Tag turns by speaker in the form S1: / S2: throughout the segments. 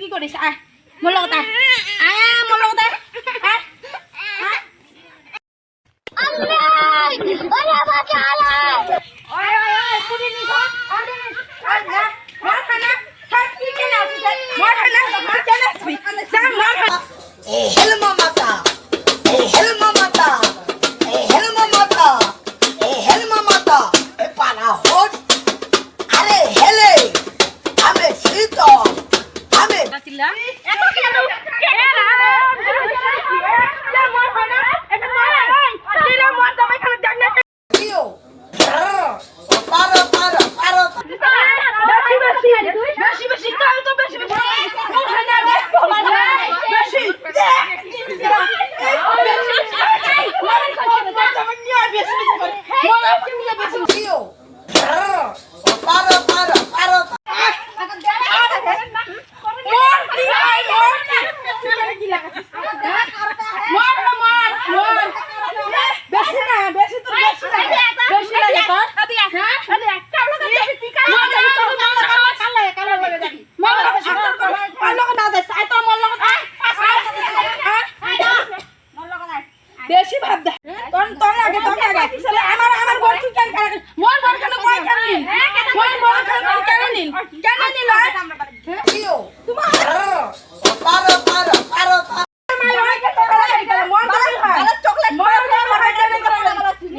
S1: কি করিস আয় মোর লগত আয় আয় মোর লগত আয় আল্লাহ ওরে বাবা চালা ওরে ওরে পুরি নি গো আরে আয় না মার খানা সব কি কেন আসিস মার খানা মার কেন আসবি যা মার
S2: এ হেলমা মাতা এ হেলমা মাতা এ হেলমা মাতা এ হেলমা মাতা এ পানা হোট আরে হেলে আমি শীতল আমি
S1: চিল্লা এত কেন এরা মার খানা এটা মার চিল্লা মার জামাই খানা জাগনা
S2: কিও পারো পারো পারো
S1: বেশি কাল তো বেশি ওখানে দে বেশি
S2: কিও পারো পারো পারো
S1: বেশি ভাব দে তোর লাগে আমার বল কি কেন করে মোর বল কেন কই কেন নিল মোর বল কেন নিল
S2: কিও পারো পারো পারো
S1: চকলেট মোর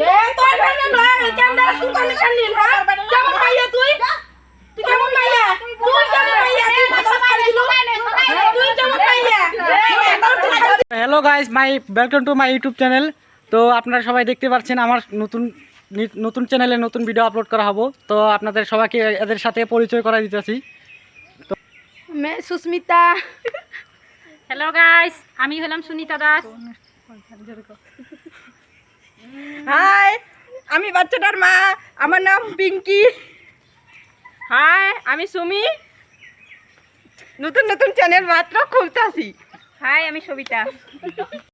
S1: এ তোর ভাই না কেন দা কেন নিল কেমন মাইয়া তুই কেমন মাইয়া তুই কেমন মাইয়া তুই ভাত খাই দিলু তুই কেমন মাইয়া
S3: hello guys welcome to my YouTube channel. তো আপনারা সবাই দেখতে পাচ্ছেন আমার নতুন চ্যানেলে নতুন ভিডিও আপলোড করা হবো। তো আপনাদের সবাইকে এদের সাথে পরিচয় করা দিতেছি। তো
S1: मैं सुस्मिता।
S4: हेलो गाइस আমি হলাম সুনিতা দাস।
S1: হাই আমি বাচ্চাটার মা, আমার নাম পিঙ্কি। হাই আমি সুমি, নতুন চ্যানেল মাত্র খুলতাছি।
S4: হাই আমি সবিতা।